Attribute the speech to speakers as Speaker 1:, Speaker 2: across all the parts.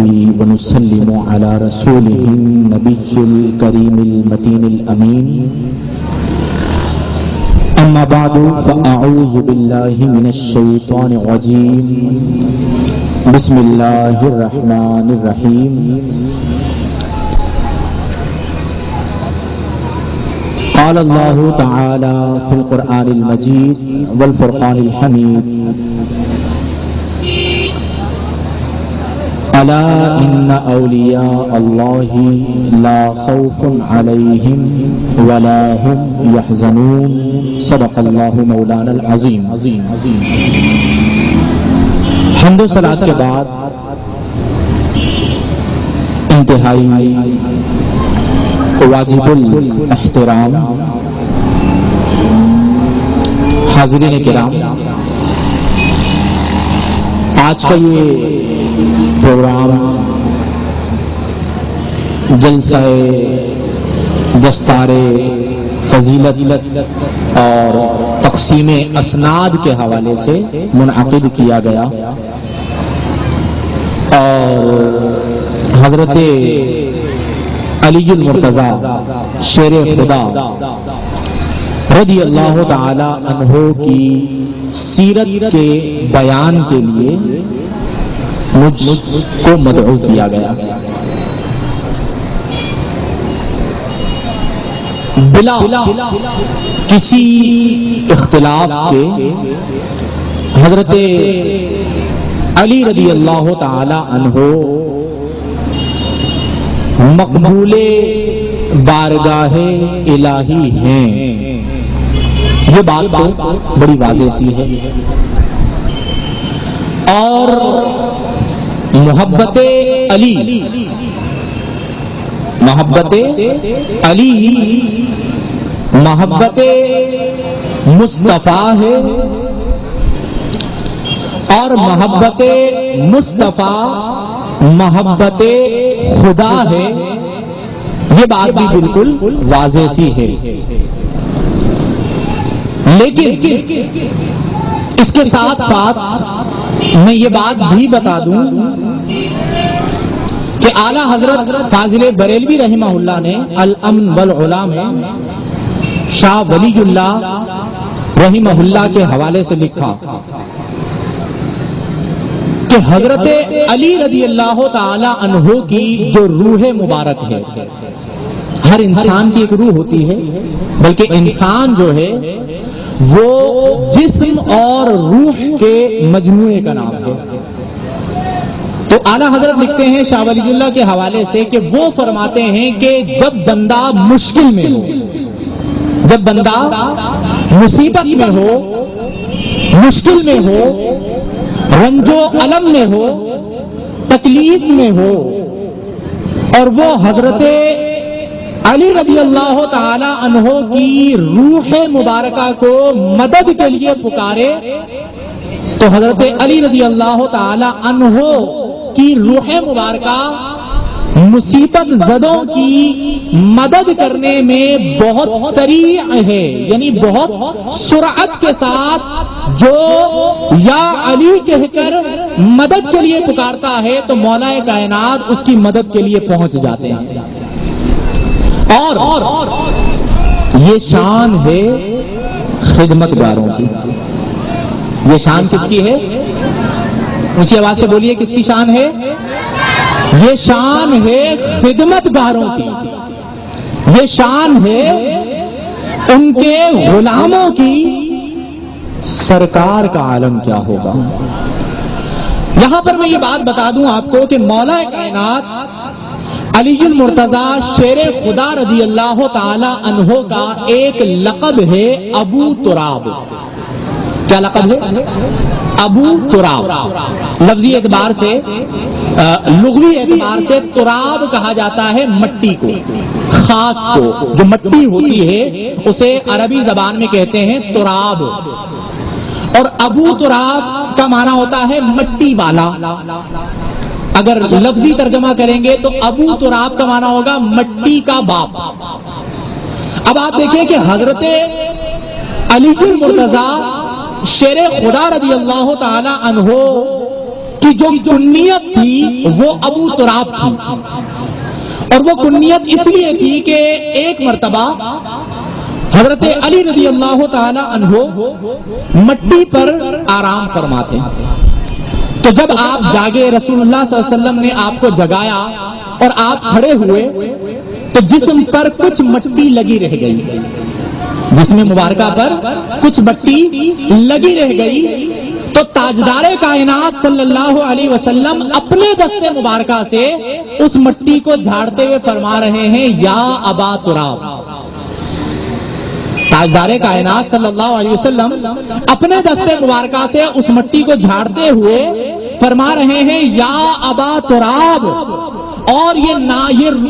Speaker 1: ونسلم على رسوله النبي الكريم المتين الأمين أما بعد فأعوذ بالله من الشيطان الرجيم بسم الله الرحمن الرحيم قال الله تعالى في القرآن المجيد والفرقان الحميد ألا إن أولياء الله لا خوف عليهم ولا هم يحزنون صدق الله مولانا العظيم. حمد و صلاۃ کے بعد انتہائی واجب الاحترام حاضرین کرام، آج کا یہ پروگرام جلسہ دستار فضیلت اور تقسیم اسناد کے حوالے سے منعقد کیا گیا، اور حضرت علی المرتضیٰ شیر خدا رضی اللہ تعالی عنہ کی سیرت کے بیان کے لیے مجھ کو مدعو کیا گیا۔ بلا کسی اختلاف کے حضرت علی رضی اللہ تعالی عنہ مقبول بارگاہ الہی ہیں، یہ بات تو بڑی واضح سی ہے، اور محبت علی محبت مصطفیٰ ہے، اور محبت مصطفیٰ محبت خدا ہے، یہ بات بھی بالکل واضح سی ہے۔ لیکن اس کے ساتھ ساتھ میں یہ بات بھی بتا دوں کہ اعلیٰ حضرت فاضل بریلوی رحمہ اللہ نے الامن والعلا میں شاہ ولی اللہ رحمہ اللہ کے حوالے سے لکھا کہ حضرت علی رضی اللہ تعالی عنہ کی جو روح مبارک ہے، ہر انسان کی ایک روح ہوتی ہے، بلکہ انسان جو ہے وہ جسم اور روح کے مجموعے کا نام ہے۔ تو اعلیٰ حضرت لکھتے ہیں شاہ ولی اللہ کے حوالے سے کہ وہ فرماتے ہیں کہ جب بندہ مشکل میں ہو، جب بندہ مصیبت میں ہو، مشکل میں ہو، رنج و الم میں ہو، تکلیف میں ہو، اور وہ حضرت علی رضی اللہ تعالی عنہ کی روح مبارکہ کو مدد کے لیے پکارے، تو حضرت علی رضی اللہ تعالی عنہ کی روح مبارکہ مصیبت زدوں کی مدد کرنے میں بہت سریع ہے، یعنی بہت سرعت کے ساتھ جو یا علی کہہ کر مدد کے لیے پکارتا ہے تو مولا کائنات اس کی مدد کے لیے پہنچ جاتے ہیں۔ اور یہ شان ہے خدمت گاروں کی، یہ شان کس کی ہے؟ اونچی آواز سے بولیے، کس کی شان ہے؟ یہ شان ہے خدمت گاروں کی، یہ شان ہے ان کے غلاموں کی۔ سرکار کا عالم کیا ہوگا؟ یہاں پر میں یہ بات بتا دوں آپ کو کہ مولا کائنات علی المرتضیٰ شیر خدا رضی اللہ تعالی عنہ کا ایک لقب ہے ابو تراب۔ کیا لقب ہے؟ ابو تراب۔ لفظی اعتبار سے، لغوی اعتبار سے تراب کہا جاتا ہے مٹی کو، خاک کو، جو مٹی ہوتی ہے اسے عربی زبان میں کہتے ہیں تراب، اور ابو تراب کا معنی ہوتا ہے مٹی والا۔ اگر لفظی ترجمہ کریں گے تو ابو تراب کا معنی ہوگا مٹی کا باپ۔ اب آپ دیکھیں کہ حضرت علی المرتضیٰ شیر خدا رضی اللہ تعالی عنہ کی جو کنیت تھی وہ ابو تراب تھی، اور وہ کنیت اس لیے تھی کہ ایک مرتبہ حضرت علی رضی اللہ تعالی عنہ مٹی پر آرام فرماتے، تو جب آپ جاگے، رسول اللہ صلی اللہ علیہ وسلم نے آپ کو جگایا اور آپ کھڑے ہوئے تو جسم پر کچھ مٹی لگی رہ گئی، جسم مبارکہ پر کچھ مٹی لگی رہ گئی، تو تاجدار کائنات صلی اللہ علیہ وسلم اپنے دستے مبارکہ سے اس مٹی کو جھاڑتے ہوئے فرما رہے ہیں یا ابا تراب۔ تاجدار کائنات صلی اللہ علیہ وسلم اپنے دستے مبارکہ سے اس مٹی کو جھاڑتے ہوئے فرما رہے ہیں یا ابا تراب۔ اور یہ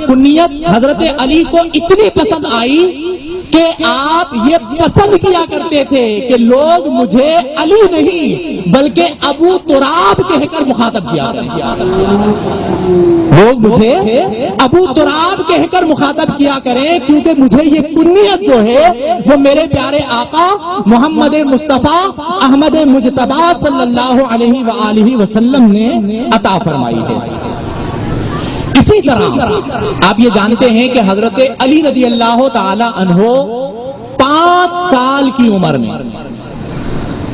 Speaker 1: کنیت حضرت علی کو اتنی پسند آئی کہ آپ یہ پسند کیا کرتے تھے کہ لوگ مجھے علی نہیں بلکہ ابو تراب کہہ کر مخاطب کیا کریں، لوگ مجھے ابو تراب کہہ کر مخاطب کیا کریں، کیونکہ مجھے یہ کنیت جو ہے وہ میرے پیارے آقا محمد مصطفیٰ احمد مجتبیٰ صلی اللہ علیہ وآلہ وسلم نے عطا فرمائی ہے۔ اسی طرح آپ یہ جانتے ہیں کہ حضرت علی رضی اللہ تعالی عنہ 5 سال کی عمر میں،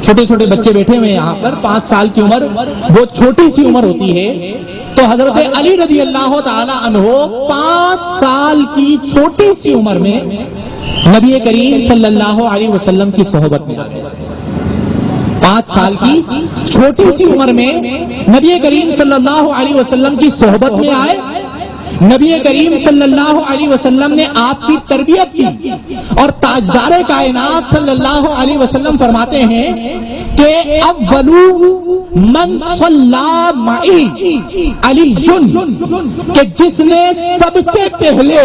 Speaker 1: چھوٹے چھوٹے بچے بیٹھے ہوئے یہاں پر، 5 سال کی عمر وہ چھوٹی سی عمر ہوتی ہے، تو حضرت علی رضی اللہ تعالی عنہ 5 سال کی چھوٹی سی عمر میں نبی کریم صلی اللہ علیہ وسلم کی صحبت میں آئے۔ 5 سال کی چھوٹی سی عمر میں نبی کریم صلی اللہ علیہ وسلم کی صحبت میں آئے، نبی کریم صلی اللہ علیہ وسلم نے آپ کی تربیت کی، اور تاجدار کائنات صلی اللہ علیہ وسلم فرماتے ہیں کہ اولو من صلی معی علی کہ جس نے سب سے پہلے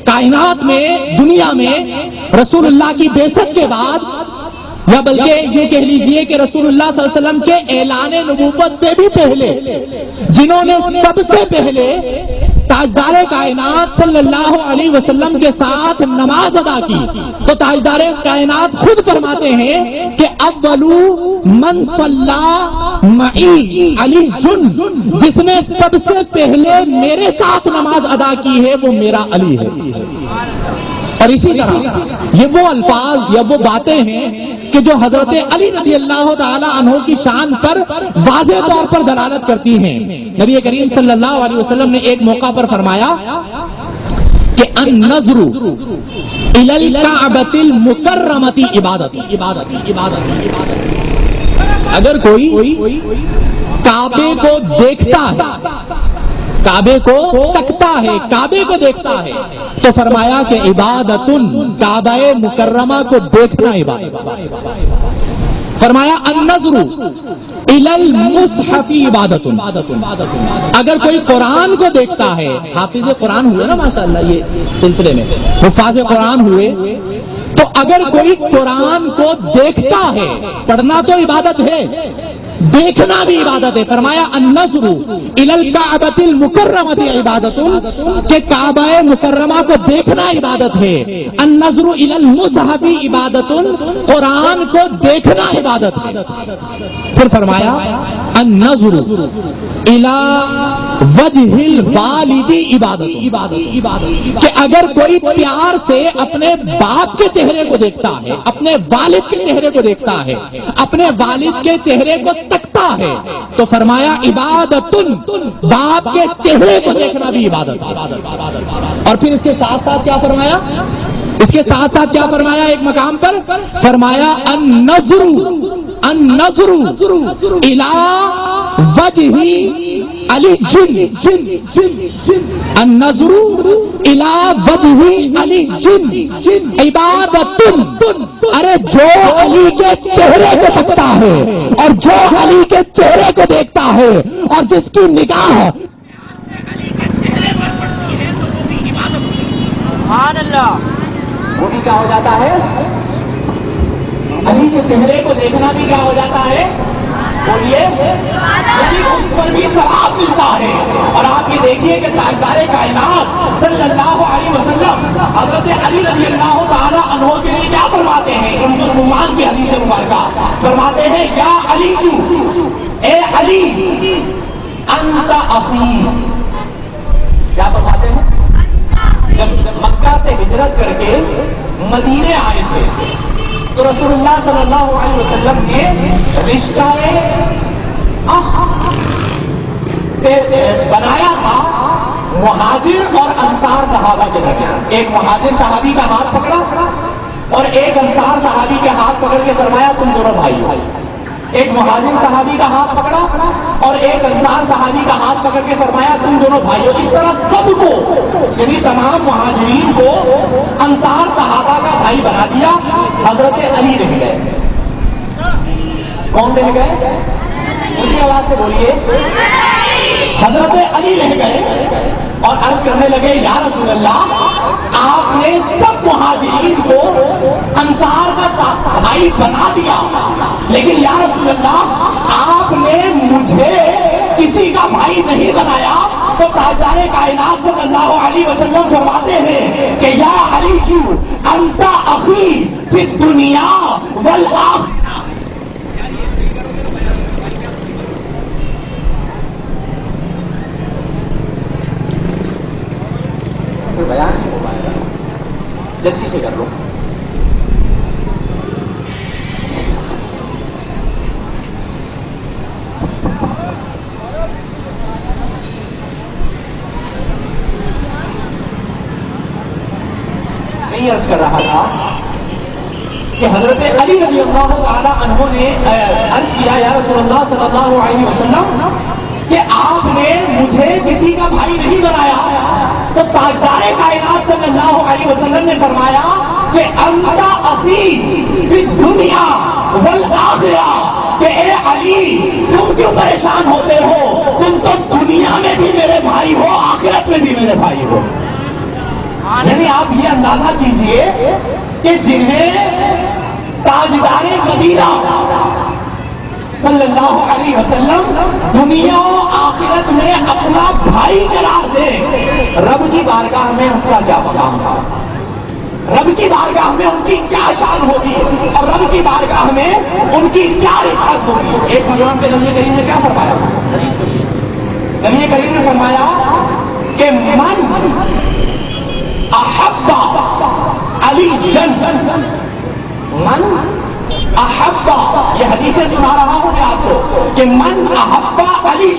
Speaker 1: کائنات میں، دنیا میں رسول اللہ کی بعثت کے بعد، یا بلکہ یہ کہہ لیجئے کہ رسول اللہ صلی اللہ علیہ وسلم کے اعلان نبوت سے بھی پہلے جنہوں نے سب سے پہلے تاجدار کائنات صلی اللہ علیہ وسلم کے ساتھ نماز ادا کی، تو تاجدار کائنات خود فرماتے ہیں کہ اولو من صلی معی علی جس نے سب سے پہلے میرے ساتھ نماز ادا کی ہے وہ میرا علی ہے۔ اور اسی طرح یہ وہ الفاظ یا وہ باتیں ہیں کہ جو حضرت علی رضی اللہ تعالی عنہ کی شان پر واضح طور پر دلالت کرتی ہیں۔ نبی کریم صلی اللہ علیہ وسلم نے ایک موقع پر فرمایا کہ النظر الی الکعبۃ المکرمۃ عبادتی۔ اگر کوئی کعبے کو دیکھتا ہے، کعبے کو تکتا ہے، کعبے کو دیکھتا ہے، تو فرمایا کہ عبادت، کعبہ مکرمہ کو دیکھنا عبادت۔ فرمایا النظر الی المصحف عبادت، اگر کوئی قرآن کو دیکھتا ہے، حافظ قرآن ہوئے نا ماشاءاللہ یہ سلسلے میں حفاظ قرآن ہوئے، تو اگر کوئی قرآن کو دیکھتا ہے، پڑھنا تو عبادت ہے، دیکھنا بھی عبادت ہے۔ فرمایا النظر الی الکعبۃ المکرمۃ عبادت، کہ کعبہ مکرمہ کو دیکھنا عبادت ہے۔ النظر الی المصحف عبادت، قرآن کو دیکھنا عبادت ہے۔ پھر فرمایا النظر الی وجہ الوالد عبادت، کہ اگر کوئی پیار سے اپنے باپ کے چہرے کو دیکھتا ہے، اپنے والد کے چہرے کو دیکھتا ہے، اپنے والد کے چہرے کو تکتا ہے، تو فرمایا عبادت، باپ کے چہرے کو دیکھنا بھی عبادت ہے۔ اور پھر اس کے ساتھ ساتھ کیا فرمایا؟ اس کے ساتھ ساتھ کیا فرمایا؟ ایک مقام پر فرمایا النظر الی وجہ علی النظر الی وجہ علی عبادت، ارے جو علی کے چہرے کو دیکھتا ہے اور جو علی کے چہرے کو دیکھتا ہے اور جس کی نگاہ
Speaker 2: سبحان اللہ،
Speaker 1: وہ بھی کیا ہو جاتا ہے؟ علی کے چہرے کو دیکھنا بھی کیا ہو جاتا ہے؟ بولیے، یعنی اس پر بھی ثواب ملتا ہے۔ اور آپ یہ دیکھیے کہ تاجدار کائنات صلی اللہ علیہ وسلم حضرت علی رضی اللہ تعالی عنہ کے لیے کیا فرماتے ہیں؟ رمض الرحمان کی حدیث مبارکہ فرماتے ہیں یا علی اے علی انت اخی، کیا فرماتے ہیں؟ جب مکہ سے ہجرت کر کے مدینے آئے تھے تو رسول اللہ صلی اللہ علیہ وسلم نے رشتہ اخ بنایا تھا مہاجر اور انصار صحابہ کے درمیان۔ ایک مہاجر صحابی کا ہاتھ پکڑا اور ایک انصار صحابی کے ہاتھ پکڑ کے فرمایا تم دونوں بھائی ہو۔ ایک مہاجر صحابی کا ہاتھ پکڑا اور ایک انصار صحابی کا ہاتھ پکڑ کے فرمایا تم دونوں بھائی ہو۔ اس طرح سب کو، یعنی تمام مہاجرین کو انصار صحابہ کا بھائی بنا دیا۔ حضرت علی رہ گئے۔ کون رہ گئے؟ اونچی آواز سے بولیے۔ حضرت علی رہ گئے اور عرض کرنے لگے یا رسول اللہ، آپ نے سب مہاجرین کو انصار کا بھائی بنا دیا، لیکن یا رسول اللہ آپ نے مجھے کسی کا بھائی نہیں بنایا۔ تو تاجدار کائنات صلی اللہ علیہ وسلم فرماتے ہیں کہ یا علی جو انت اخی فی الدنیا والآخرہ۔ بیان نہیں ہو پائے گا، جلدی سے کر لو۔ میں عرض کر رہا تھا کہ حضرت علی رضی اللہ تعالی عنہ نے عرض کیا یا رسول اللہ صلی اللہ علیہ وسلم کہ آپ نے مجھے کسی کا بھائی نہیں بنایا۔ تو تاجدار کائنات صلی اللہ علیہ وسلم نے فرمایا کہ انت اخی فی الدنیا والآخرہ، کہ اے علی تم کیوں پریشان ہوتے ہو؟ تم تو دنیا میں بھی میرے بھائی ہو، آخرت میں بھی میرے بھائی ہو۔ یعنی آپ یہ اندازہ کیجئے کہ جنہیں تاجدار مدینہ صلی اللہ علیہ وسلم دنیا و آخرت میں اپنا بھائی قرار دے، رب کی بارگاہ میں ان کا کیا مقام تھا، رب کی بارگاہ میں ان کی کیا شان ہوگی، اور رب کی بارگاہ میں ان کی کیا رفعت ہوگی۔ ایک مقام پہ نبی کریم نے کیا فرمایا؟ نبی کریم نے فرمایا کہ من احب علی من احب، یہ حدیثیں سنا رہا ہوں میں آپ کو، کہ من احب علی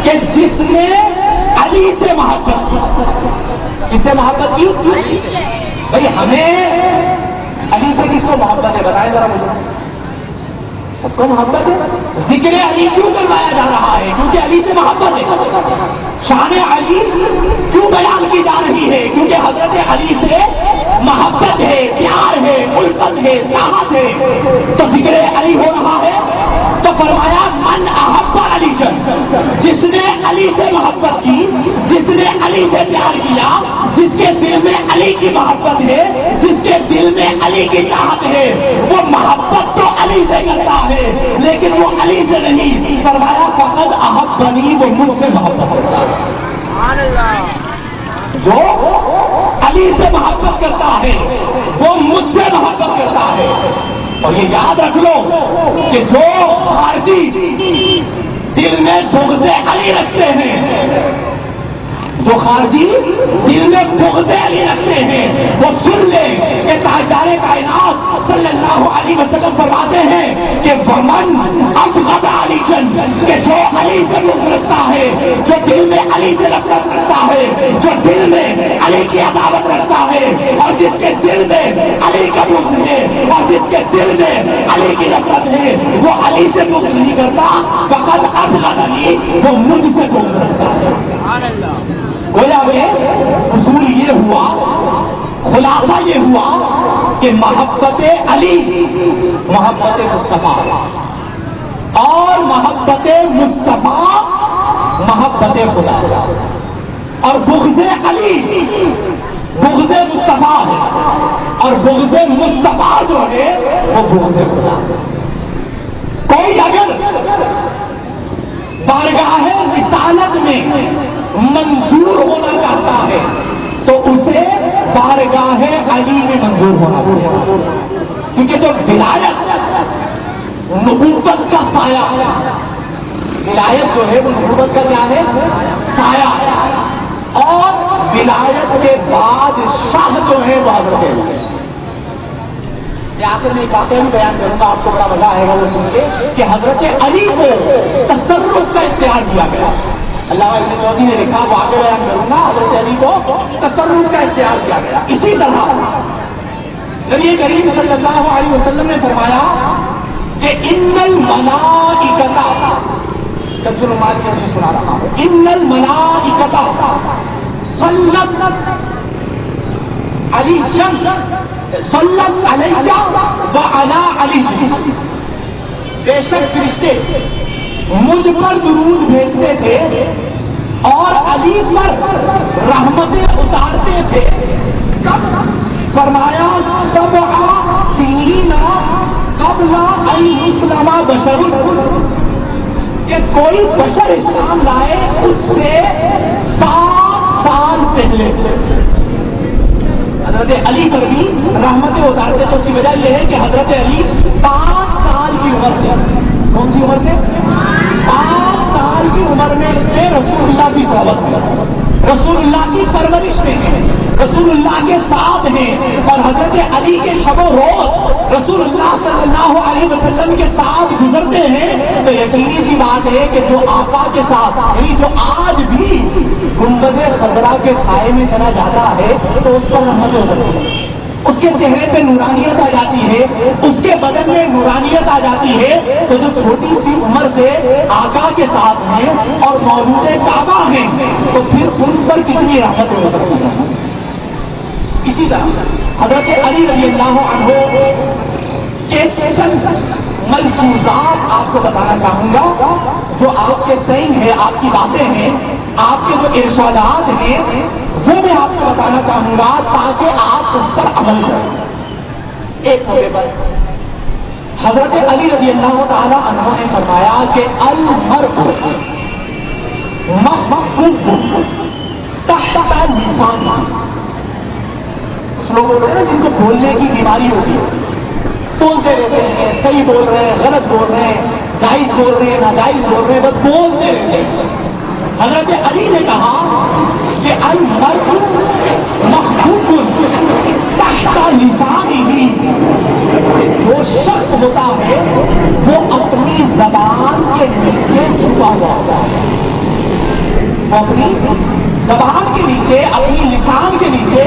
Speaker 1: کہ جس نے علی سے محبت کی۔ کس سے محبت کی؟ بھائی ہمیں علی سے کس کو محبت ہے بتائیں ذرا مجھے۔ سب کو محبت ہے۔ ذکر علی کیوں کروایا جا رہا ہے؟ کیونکہ علی سے محبت ہے۔ شان علی کیوں بیان کی جا رہی ہے؟ کیونکہ حضرت علی سے محبت ہے، پیار ہے، الفت ہے، چاہت ہے، تو ذکر علی ہو رہا ہے۔ تو فرمایا من احب علی جس نے علی سے محبت کی، جس نے علی سے پیار کیا، جس کے دل میں علی کی محبت ہے، جس کے دل میں علی کی چاہت ہے، وہ محبت تو علی سے کرتا ہے لیکن وہ علی سے نہیں۔ فرمایا فقد احبنی، وہ مجھ سے محبت کرتا ہے۔ جو علی سے محبت کرتا ہے وہ مجھ سے محبت کرتا ہے۔ اور یہ یاد رکھ لو کہ جو خارجی دل میں بغض علی رکھتے ہیں، جو خارجی دل میں بغض علی رکھتے ہیں، وہ سن لیں کہ تاجدار کائنات صلی اللہ علیہ وسلم فرماتے ہیں کہ ومن ابغض علی کہ جو علی سے بغض رکھتا ہے، جو دل میں علی سے نفرت رکھتا ہے، جو دل میں علی کی عداوت رکھتا ہے، اور جس کے دل میں علی کا بغض ہے، اور جس کے دل میں علی کی نفرت ہے، وہ علی سے بغض نہیں کرتا، فقط ابغض علی، وہ مجھ سے بغض رکھتا ہے۔ گویا میں اصول یہ ہوا، خلاصہ یہ ہوا کہ محبت علی محبت مصطفیٰ، اور محبت مصطفیٰ محبت خدا، اور بغض علی بغض مصطفیٰ ہے، اور بغض مصطفیٰ جو ہے وہ بغض خدا۔ کوئی اگر بارگاہ رسالت میں منظور ہونا چاہتا ہے تو اسے بارگاہ علی میں منظور ہونا چاہیے، کیونکہ جو ولایت نبوت کا سایہ ولایت جو ہے وہ نبوت کا کیا ہے؟ سایہ ہے. اور ولایت کے بعد شاہ جو ہے وہ حضرت علی ہے. میں آخر میں ایک واقعہ بھی بیان کروں گا، آپ کو بڑا مزہ آئے گا وہ سن کے کہ حضرت علی کو تصرف کا اختیار دیا گیا. علامہ ابن جوزی نے لکھا، وہ آگے بیان کروں گا، حضرت علی کو تصرف کا اختیار دیا گیا. اسی طرح نبی کریم صلی اللہ علیہ وسلم نے فرمایا کہ ان الملائکۃ، کنز الایمان کی حدیث سنا رہا ہوں، ان الملائکۃ صلت علی صلت علیک وعلی علی، بے شک فرشتے مجھ پر درود بھیجتے تھے اور علی پر رحمتیں اتارتے تھے. کب؟ فرمایا 7 سنین قبل ان یسلم بشر، کہ کوئی بشر اسلام لائے اس سے 7 سال پہلے سے حضرت علی پر بھی رحمتیں اتارتے. تو اس کی وجہ یہ ہے کہ حضرت علی 5 سال کی عمر سے، کون سی عمر سے؟ 5 سال کی عمر میں سے رسول اللہ کی صحبت میں، رسول اللہ کی پرورش میں ہیں، رسول اللہ کے ساتھ ہیں، اور حضرت علی کے شب و روز رسول اللہ صلی اللہ علیہ وسلم کے ساتھ گزرتے ہیں. تو یقینی سی بات ہے کہ جو آقا کے ساتھ، یعنی جو آج بھی گنبد خضرا کے سائے میں چلا جاتا ہے تو اس پر رحمت اترتی ہے، اس کے چہرے پہ نورانیت آ جاتی ہے، اس کے بدن میں نورانیت آ جاتی ہے. تو جو چھوٹی سی عمر سے آقا کے ساتھ ہیں اور مولود کعبہ ہیں تو پھر ان پر کتنی رحمت اترتی ہے. اسی طرح حضرت علی رضی اللہ عنہ کے چند ملفوظات آپ کو بتانا چاہوں گا، جو آپ کے سینگ ہیں، آپ کی باتیں ہیں، آپ کے جو ارشادات ہیں، وہ میں آپ کو بتانا چاہوں گا تاکہ آپ اس پر عمل کریں. ایک موقع پر حضرت علی رضی اللہ تعالی عنہ نے فرمایا کہ المرء محبوب تحت لسان. کچھ لوگ ہوتے ہیں نا جن کو بولنے کی بیماری ہوتی ہے، بولتے رہتے ہیں، صحیح بول رہے ہیں، غلط بول رہے ہیں، جائز بول رہے ہیں، ناجائز بول رہے ہیں، بس بولتے رہتے ہیں. حضرت علی نے کہا کہ المرء مخبوف تحت لسانہ، جو شخص ہوتا ہے وہ اپنی زبان کے نیچے چھپا ہوا ہوتا ہے، وہ اپنی زبان کے نیچے، اپنی لسان کے نیچے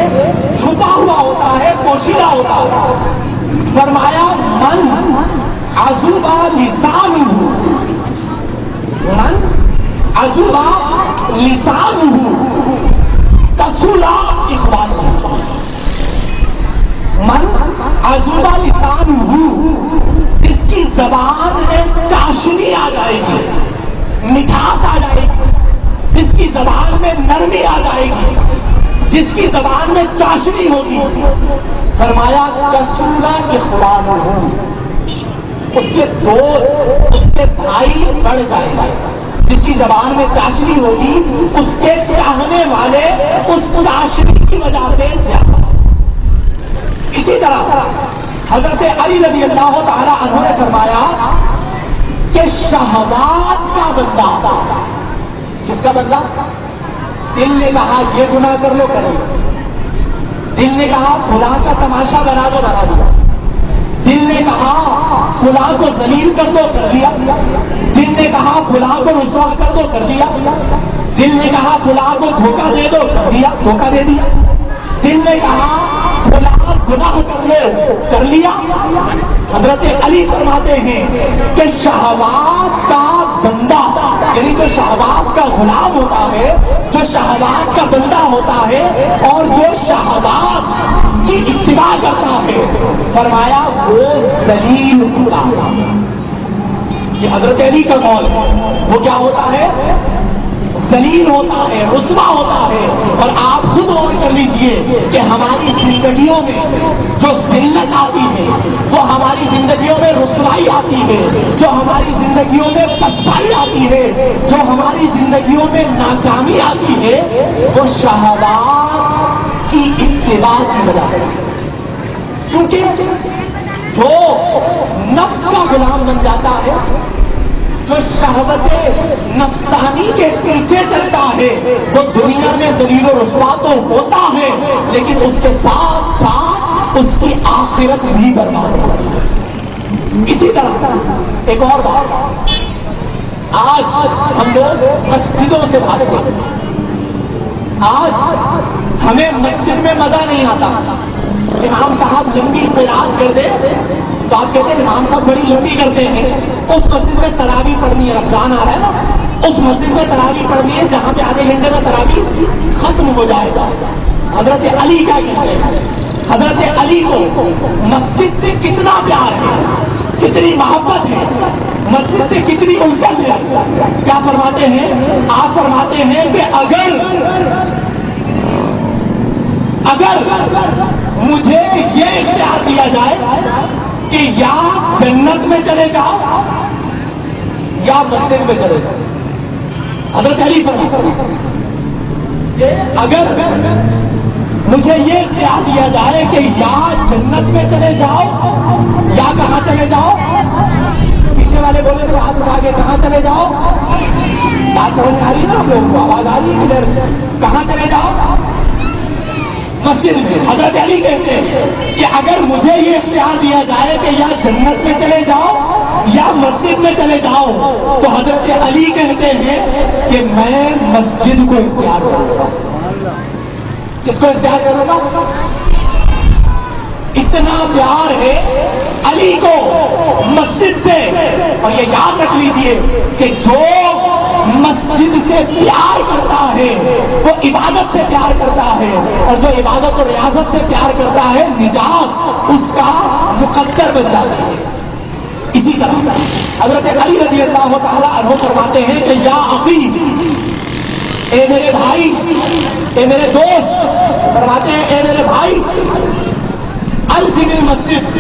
Speaker 1: چھپا ہوا ہوتا ہے، پوشیدہ ہوتا ہے. فرمایا من عذب لسانہ، من عذب لسانہ کسل اخوانہ. من عذب لسانہ، جس کی زبان میں چاشنی آ جائے گی، مٹھاس آ جائے گی، جس کی زبان میں نرمی آ جائے گی، جس کی زبان میں چاشنی ہوگی، فرمایا کسل اخوانہ، اس کے دوست، اس کے بھائی بڑھ جائیں گے. جس کی زبان میں چاشنی ہوگی اس کے چاہنے والے اس چاشنی کی وجہ سے زیادہ. اسی طرح حضرت علی رضی اللہ تعالی عنہ نے فرمایا کہ شہوات کا بندہ، کس کا بندہ؟ دل نے کہا یہ گناہ کر لو، کر لو. دل نے کہا فلاں کا تماشا بنا دو، بنا دیا. دل نے کہا فلاں کو ذلیل کر دو، کر دیا. دل نے کہا فلاں کو رسوا کر دو، کر دیا. دل نے کہا فلاں کو دھوکہ دے دو، کر دیا، دھوکہ دے دیا. دل نے کہا فلاں گناہ کر لو، کر لیا. حضرت علی فرماتے ہیں کہ شہوات کا بندہ، یعنی جو شہوات کا غلام ہوتا ہے، جو شہوات کا بندہ ہوتا ہے اور جو شہوات کی اتباع کرتا ہے، فرمایا وہ ذلیل ہوتا ہے. یہ حضرت علی کا قول ہے. وہ کیا ہوتا ہے؟ ذلیل ہوتا ہے، رسوا ہوتا ہے. اور آپ خود غور کر لیجئے کہ ہماری زندگیوں میں جو ذلت آتی ہے، وہ ہماری زندگیوں میں رسوائی آتی ہے، جو ہماری زندگیوں میں پسپائی آتی ہے، جو ہماری زندگیوں میں ناکامی آتی ہے، وہ شہوات کی اتباع کی وجہ سے. کیونکہ جو نفس کا غلام بن جاتا ہے، جو شہوت نفسانی کے پیچھے چلتا ہے وہ دنیا میں ذلیل و رسوا تو ہوتا ہے، لیکن اس کے ساتھ ساتھ اس کی آخرت بھی برباد ہوتی ہے۔ اسی طرح ایک اور بات، آج ہم لوگ مسجدوں سے بھاگتے ہیں، آج ہمیں مسجد میں مزہ نہیں آتا۔ امام صاحب لمبی قرات کر دے تو آپ کہتے ہیں امام صاحب بڑی لمبی کرتے ہیں۔ اس مسجد میں تراویح پڑھنی ہے، رمضان آ رہا ہے نا، اس مسجد میں تراویح پڑھنی ہے جہاں پہ آدھے گھنٹے میں تراویح ختم ہو جائے گا۔ حضرت علی کیا کہتے ہیں؟ حضرت علی کو مسجد سے کتنا پیار ہے، کتنی محبت ہے، مسجد سے کتنی الفت ہے۔ کیا فرماتے ہیں؟ آپ فرماتے ہیں کہ اگر مجھے یہ اختیار دیا جائے کہ یا جنت میں چلے جاؤ یا مسجد میں چلے جاؤ، حضرت علی فرماتے ہیں اگر مجھے یہ اختیار دیا جائے کہ یا جنت میں چلے جاؤ یا کہاں چلے جاؤ، پیچھے والے بولے تو ہاتھ اٹھا کے کہاں چلے جاؤ، بات سمجھ میں آ رہی ہے نا آپ لوگوں کو؟ آواز آ رہی ہے کدھر؟ کہاں چلے جاؤ؟ مسجد میں۔ حضرت علی کہتے ہیں کہ اگر مجھے یہ اختیار دیا جائے کہ یا جنت میں چلے جاؤ یا مسجد میں چلے جاؤ، تو حضرت علی کہتے ہیں کہ میں مسجد کو اختیار کروں گا۔ کس کو اختیار کروں گا؟ اتنا پیار ہے علی کو مسجد سے۔ اور یہ یاد رکھ لیجیے کہ جو مسجد سے پیار کرتا ہے وہ عبادت سے پیار کرتا ہے، اور جو عبادت اور ریاضت سے پیار کرتا ہے نجات اس کا مقدر بن جاتی ہے۔ اسی طرح حضرت علی رضی اللہ تعالی عنہ فرماتے ہیں کہ یا اخی، اے میرے بھائی، اے میرے دوست، فرماتے ہیں اے میرے بھائی، الزم المسجد،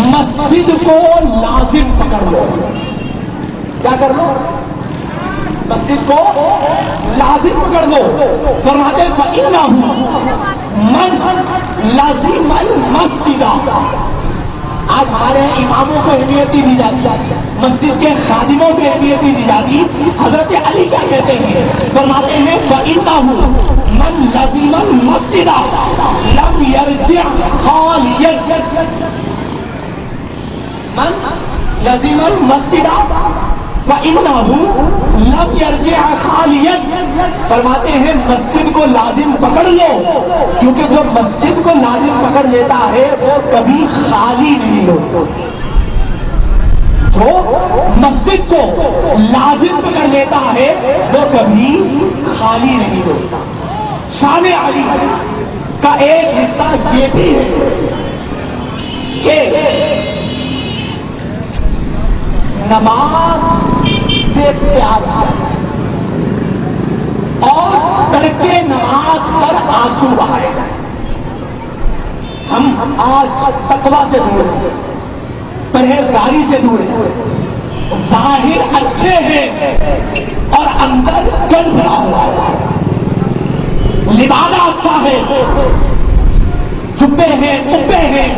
Speaker 1: مسجد کو لازم پکڑ لو۔ کیا کر لو؟ مسجد کو لازم پکڑ لو۔ فرماتے ہیں فَإِنَّهُ مَنْ لَزِمَ الْمَسْجِدَ۔ آج ہمارے اماموں کو اہمیت نہیں دی جاتی، مسجد کے خادموں کو اہمیت نہیں دی جاتی۔ حضرت علی کیا کہتے ہیں؟ فرماتے ہیں فَإِنَّهُ مَنْ لَزِمَ الْمَسْجِدَ لَمْ يَرْجِعْ خَالِيًا۔ من لَزِمَ الْمَسْجِدَ فَإِنَّهُ لَمْ يَرْجِعْ خَالِيًا۔ فرماتے ہیں مسجد کو لازم پکڑ لو، کیونکہ جو مسجد کو لازم پکڑ لیتا ہے وہ کبھی خالی نہیں ہوتا۔ جو مسجد کو لازم پکڑ لیتا ہے وہ کبھی خالی نہیں ہوتا۔ شان علی کا ایک حصہ یہ بھی ہے کہ نماز سے پیار اور ترک نماز پر آنسو بہائے۔ ہم آج تقویٰ سے دور ہیں، پرہیزگاری سے دور ہیں، ظاہر اچھے ہیں اور اندر گند بھرا ہوا ہے۔ لبادہ اچھا ہے، جبے ہیں، قبے ہیں،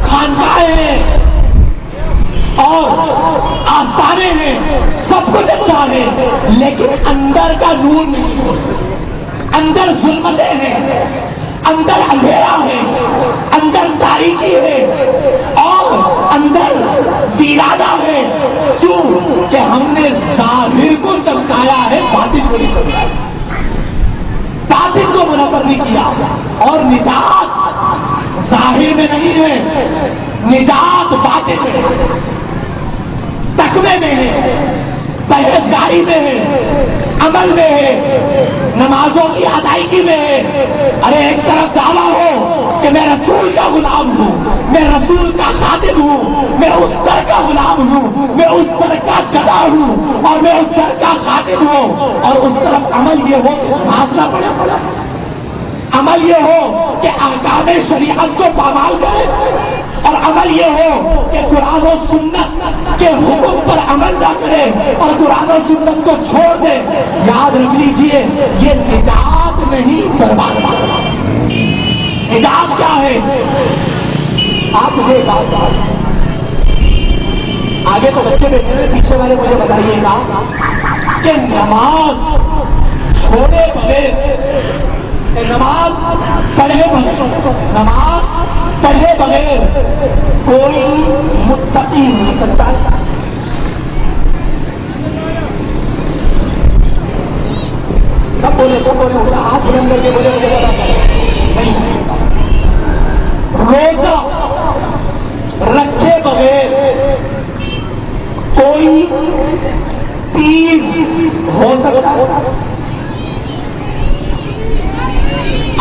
Speaker 1: خانقاہیں ہیں اور آستانے ہیں، سب کچھ اچھا ہے، لیکن اندر کا نور نہیں ہے۔ اندر ظلمتیں ہیں، اندر اندھیرا ہے، اندر تاریکی ہے اور اندر ویرانہ ہے۔ کیوں کہ ہم نے ظاہر کو چمکایا ہے، باطن کو نہیں چمکایا، باطن کو منور نہیں کیا۔ اور نجات ظاہر میں نہیں ہے، نجات باطن میں ہے، تقوی میں ہے، پرہیزگاری میں ہے، عمل میں ہے، نمازوں کی ادائیگی میں ہے۔ ارے ایک طرف دعویٰ ہو کہ میں رسول کا غلام ہوں، میں رسول کا خادم ہوں، میں اس در کا غلام ہوں، میں اس در کا گدا ہوں اور میں اس در کا خادم ہوں، اور اس طرف عمل یہ ہو کہ نماز نہ پڑھے، عمل یہ ہو کہ احکام شریعت کو پامال کرے، اور عمل یہ ہو کہ قرآن و سنت کے حکم پر عمل نہ کرے اور قرآن و سنت کو چھوڑ دے۔ یاد رکھ لیجئے یہ نجات نہیں، برباد۔ نجات کیا ہے؟ آپ مجھے بات
Speaker 2: آگے تو بچے بیٹھے ہوئے، پیچھے والے مجھے بتائیے گا کہ نماز چھوڑے بغیر، نماز پڑھے بغیر کوئی متقی ہو سکتا ہے؟ سب بولے ہاتھ بلند کر کے بولے، مجھے پتا چلا نہیں ہو سکتا۔ روزہ رکھے بغیر کوئی پیر ہو سکتا ہے؟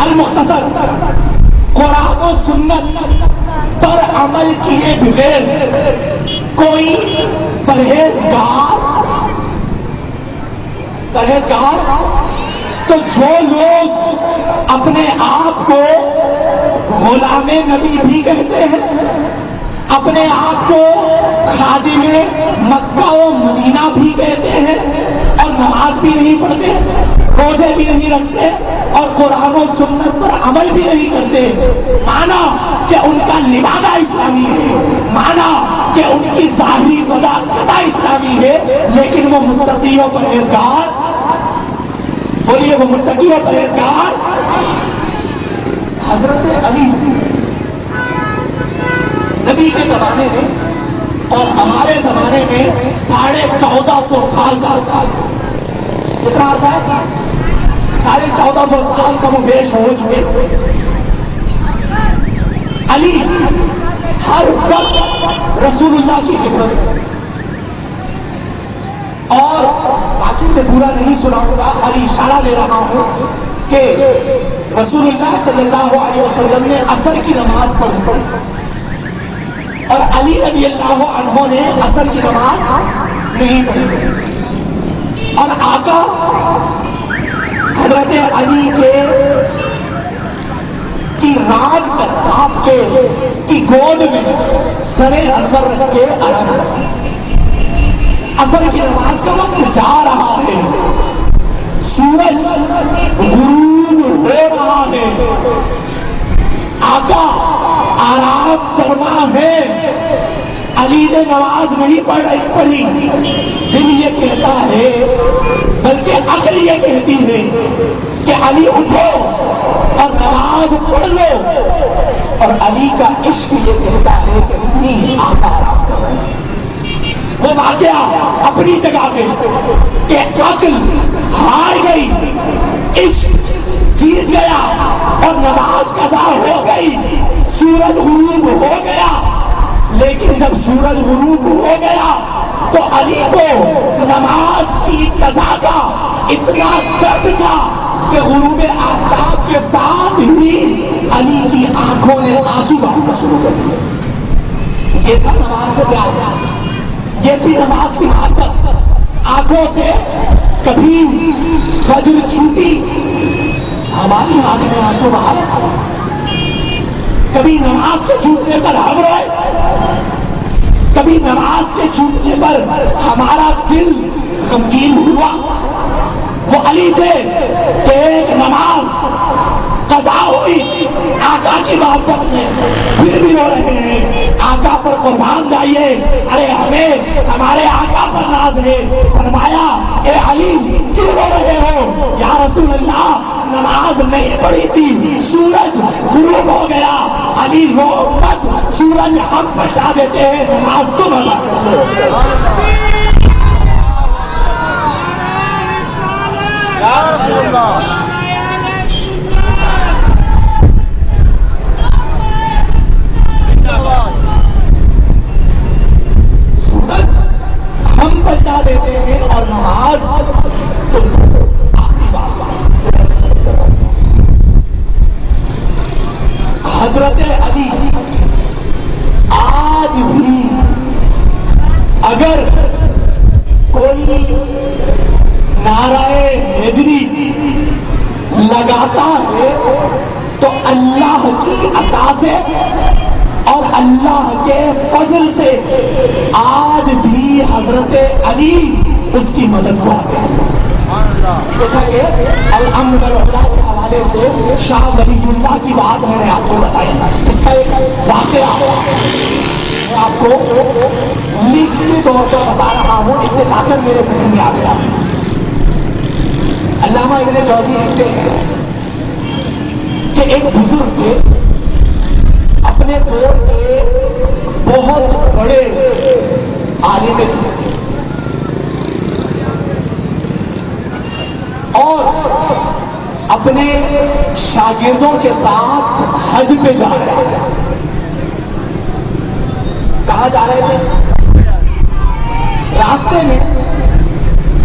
Speaker 2: المختصر، قرآن و سنت پر عمل کیے بغیر کوئی پرہیزگار تو جو لوگ اپنے آپ کو غلام نبی بھی کہتے ہیں، اپنے آپ کو خادم مکہ و مدینہ بھی کہتے ہیں، اور نماز بھی نہیں پڑھتے، روزے بھی نہیں رکھتے، اور قرآن و سنت پر عمل بھی نہیں کرتے، مانا کہ ان کا لبادہ اسلامی ہے، مانا کہ ان کی ظاہری قطع اسلامی ہے، لیکن وہ متقی و پرہیزگار، بولیے وہ متقی و پرہیزگار۔ حضرت علی نبی کے زمانے میں اور ہمارے زمانے میں 1450 سال کا عرصہ ہے۔ کتنا عرصہ ہے؟ 1450 سال کم و بیش ہو چکے۔ علی ہر وقت رسول اللہ کی خدمت، اور باقی میں پورا نہیں سناؤں گا، خالی اشارہ لے رہا ہوں کہ رسول اللہ صلی اللہ علیہ وسلم نے عصر کی نماز پڑھی اور علی رضی اللہ عنہ نے عصر کی نماز نہیں پڑھی، اور آقا حضرت علی کی رات پر آپ کی گود میں سر انور رکھ کے آرام کر، عصر کی نماز کا وقت جا رہا ہے، سورج غروب ہو رہا ہے، آقا آرام فرما ہے، علی نے نماز نہیں پڑھی، دل یہ کہتا ہے، بلکہ عقل یہ کہتی ہے کہ علی اٹھو اور نماز پڑھ لو، اور علی کا عشق یہ کہتا ہے کہ نہیں، آقا آرام کر رہے ہیں۔ وہ واقعہ اپنی جگہ پہ کہ عقل ہار گئی، عشق جیت گیا، اور نماز قضا ہو گئی، سورج غروب ہو گیا، لیکن جب سورج غروب ہو گیا تو علی کو نماز کی قضا کا اتنا درد تھا کہ غروب آفتاب کے ساتھ ہی علی کی آنکھوں نے آنسو بہانا شروع کر دیا۔ یہ تھا نماز سے پیار، یہ تھی نماز کی محبت۔ آنکھوں سے کبھی فجر چھوٹی، ہماری آنکھ نے آنسو بہائے، کبھی نماز کے چھوٹنے پر ہم روئے، کبھی نماز کے چھوٹنے پر ہمارا دل غمگین ہوا۔ وہ علی تھے کہ ایک نماز قضا ہوئی آقا کی محبت میں، پھر بھی رو رہے ہیں، آقا پر قربان جائیے، ارے ہمیں ہمارے آقا پر ناز ہے۔ فرمایا اے علی کیوں رو رہے ہو؟ یا رسول اللہ نماز نہیں پڑھی تھی، سورج غروب ہو گیا۔ علی رو مت، سورج ہم پلٹا دیتے ہیں، نماز تم ادا کر دو۔ یا رسول اللہ، سورج ہم پلٹا دیتے ہیں اور نماز تم پڑھو۔ آخری بات حضرت علی آج بھی اگر کوئی نعرہ حیدری لگاتا ہے تو اللہ کی عطا سے اور اللہ کے فضل سے آج بھی حضرت علی اس کی مدد کو آتے ہیں، جیسا کہ الامر والعلا کے حوالے سے شاہ ولی اللہ کی بات میں نے آپ کو بتائی۔ اس کا ایک واقعہ میں آپ کو لکھتی طور پر بتا رہا ہوں، اتفاقاً میرے ذہن میں آ گیا۔ علامہ ابن جوزی لکھتے ہیں کہ ایک بزرگ تھے، اپنے دور کے بہت بڑے عالم دین تھے، اور اپنے شاگردوں کے ساتھ حج پہ جا رہے تھے۔ کہاں جا رہے تھے؟ راستے میں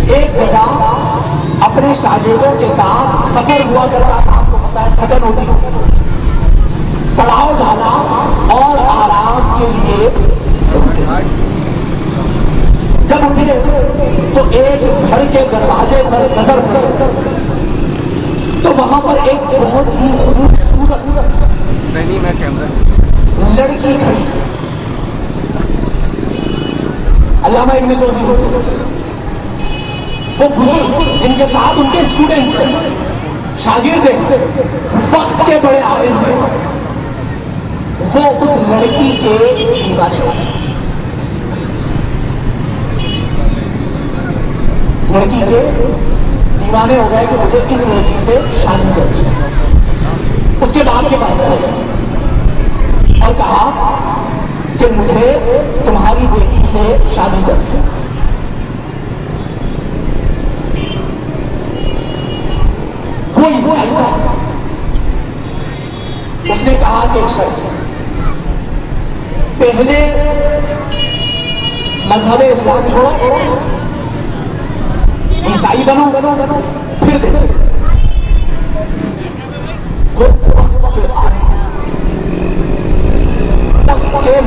Speaker 2: ایک جگہ اپنے شاگردوں کے ساتھ سفر ہوا کرتا تھا، آپ کو پتا ہے تھکن ہوتی، پڑاؤ ڈالا اور آرام کے لیے جب اترے تو ایک گھر کے دروازے پر نظر پڑی تو وہاں پر ایک بہت ہی خوبصورت لڑکی کھڑی۔ علامہ ابن جوزی وہ بزرگ جن کے ساتھ ان کے اسٹوڈنٹس ہیں، شاگرد ہیں، وقت کے بڑے عالم ہیں، وہ اس لڑکی کے دیوانے ہو گئے، لڑکی کے دیوانے ہو گئے کہ مجھے اس لڑکی سے شادی کرنی ہے۔ اس کے باپ کے پاس گئے اور کہا کہ مجھے تمہاری بیٹی سے شادی کرنی ہے۔ وہ عیسائی تھا، اس نے کہا کہ شرط، پہلے مذہب اسلام چھوڑو، عیسائی بنو، پھر دیکھو۔ وہ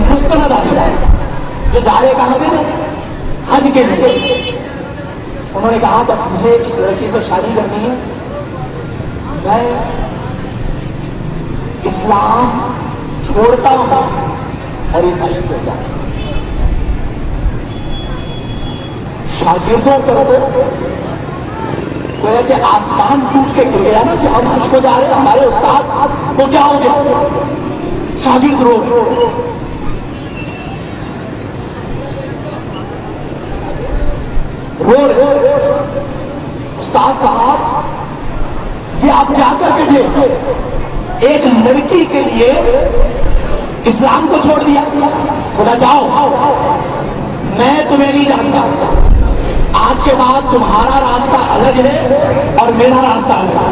Speaker 2: مستند آدمی جو جا رہے کہاں پہ تھے؟ حج کے لیے۔ انہوں نے کہا بس مجھے اس لڑکی سے شادی کرنی ہے، میں اسلام چھوڑتا ہوں اور عیسائی ہو جاتا ہوں۔ شاگردوں پر گویا کہ آسمان ٹوٹ کے گر گیا نا کہ ہم حج کو جا رہے ہیں، ہمارے استاد کو کیا ہو گیا؟ شاگرد رو رہے، استاد صاحب یہ آپ کیا کر بیٹھے؟ ایک لڑکی کے لیے اسلام کو چھوڑ دیا؟ بولا جاؤ، میں تمہیں نہیں جانتا، آج کے بعد تمہارا راستہ الگ ہے اور میرا راستہ الگ ہے۔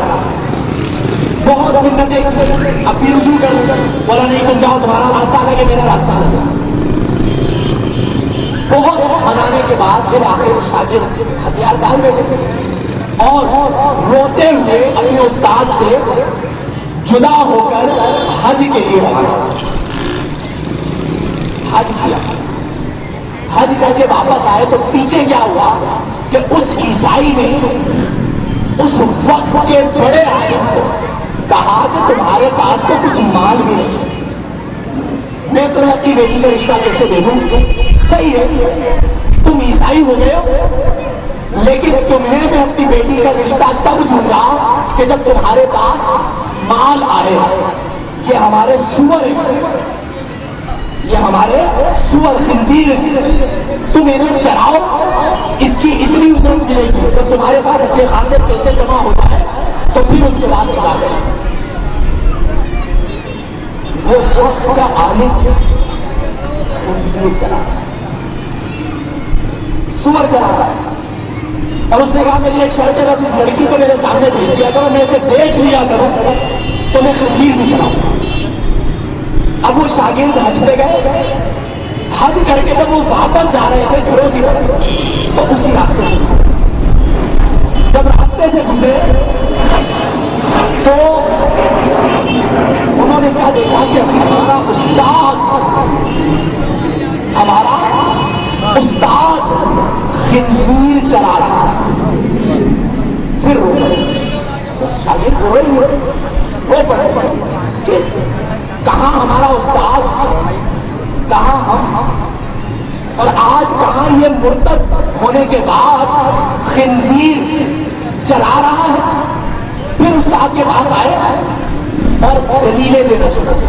Speaker 2: بہت منتیں کی، اب بھی رجوع کر لوں، بولا نہیں تم جاؤ، تمہارا راستہ الگ ہے، میرا راستہ الگ ہے۔ بہت منانے کے بعد پھر آخر شاگرد ہتھیار ڈال بیٹھے اور روتے ہوئے اپنے استاد سے جدا ہو کر حج کے لیے حج کیا۔ حج کر کے واپس آئے تو پیچھے کیا ہوا کہ اس عیسائی نے اس وقت کے بڑے عالم کو کہا کہ تمہارے پاس تو کچھ مال بھی نہیں، میں تمہیں اپنی بیٹی کا رشتہ کیسے دے دوں؟ صحیح ہے تم عیسائی ہو گئے ہو، لیکن تمہیں میں اپنی بیٹی کا رشتہ تب دوں گا کہ جب تمہارے پاس مال آئے۔ یہ ہمارے سور ہیں، یہ ہمارے سور خنزیر ہیں، تم انہیں چراؤ، اس کی اتنی اجرت ملے گی، جب تمہارے پاس اچھے خاصے پیسے جمع ہو جائے تو پھر اس کے بعد نکاح کریں۔ وہ وقت کا عالم خنزیر چلا رہا ہے، سور چلا رہا ہے، اور اس نے کہا میری ایک شرط ہے، بس اس لڑکی کو میرے سامنے بھیج دیا کرو، میں اسے دیکھ لیا کروں تو میں خنزیر بھی چلاؤں۔ اب وہ شاگرد حج پہ گئے، حج کر کے جب وہ واپس جا رہے تھے گھروں کی طرف تو اسی راستے سے گزرے۔ جب راستے سے گزرے تو انہوں نے کیا دیکھا کہ ہمارا استاد خنزیر چلا رہا ہے۔ پھر رو پڑے، شاگرد رو پڑے کہ کہاں ہمارا استاد، کہاں ہم، اور آج کہاں یہ مرتد ہونے کے بعد خنزیر چلا رہا ہے۔ پھر استاد کے پاس آئے اور دلیلیں دینا شروع کی۔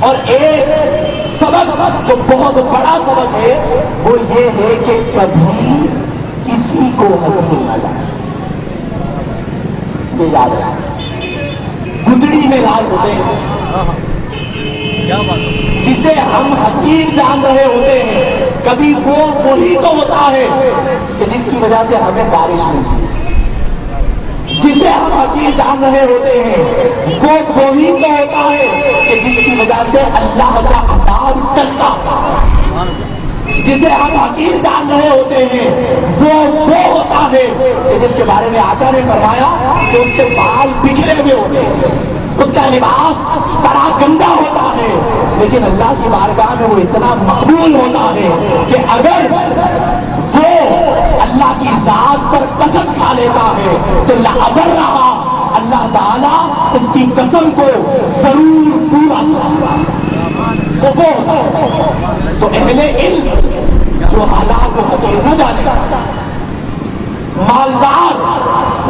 Speaker 2: اور ایک سبق جو بہت بڑا سبق ہے وہ یہ ہے کہ کبھی کسی کو حقیر نہ جانے. یہ یاد رکھیں. گدڑی میں لال ہوتے ہیں, جسے ہم حقیر جان رہے ہوتے ہیں, کبھی وہ وہی تو ہوتا ہے کہ جس کی وجہ سے ہمیں بارش ملتی. جسے ہم حقیر جان رہے ہوتے ہیں وہ وہی تو ہوتا ہے کہ جس کی وجہ سے اللہ کا عذاب ٹلتا. جسے ہم حقیر جان رہے ہوتے ہیں وہ ہوتا ہے کہ جس کے بارے میں آقا نے فرمایا کہ اس کے بال بکھرے ہوئے ہوتے ہیں, اس کا لباس بڑا گندا ہوتا ہے, لیکن اللہ کی بارگاہ میں وہ اتنا مقبول ہوتا ہے کہ اگر وہ اللہ کی ذات پر قسم کھا لیتا ہے تو لعبر رہا, اللہ تعالیٰ اس کی قسم کو ضرور پورا کرے. وہ ہوتا ہے. تو اہل علم جو حالات کو حقیر نہ جانے, مالدار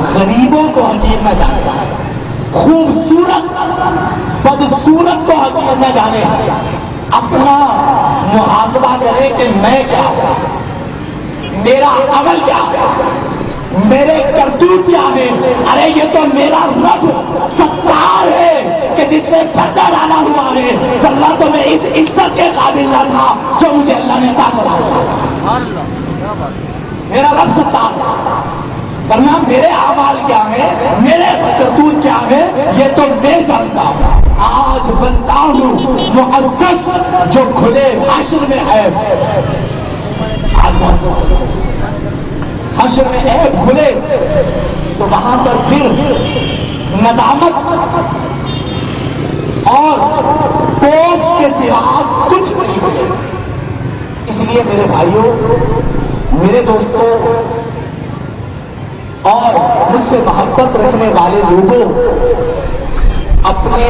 Speaker 2: غریبوں کو حقیر نہ جانے, خوبصورت بدصورت کو حقیر نہ جانے, اپنا محاسبہ کرے کہ میں کیا ہوں, میرا عمل کیا ہے, میرے کرتوت کیا ہے. ارے یہ تو میرا رب ستار ہے کہ جس نے پردہ ڈالا ہوا ہے, ورنہ تو میں اس عزت کے قابل نہ تھا جو مجھے اللہ نے عطا فرمایا. میرا رب ستار ہے, ورنہ میرے اعمال کیا ہے, میرے کرتوت کیا ہے, یہ تو میں جانتا ہوں. آج بنتا ہوں معزز جو کھلے حشر میں عیب, حشر میں عیب کھلے تو وہاں پر پھر ندامت اور کوف کے سوا کچھ نہیں. اس لیے میرے بھائیوں, میرے دوستوں اور مجھ سے محبت رکھنے والے لوگوں, اپنے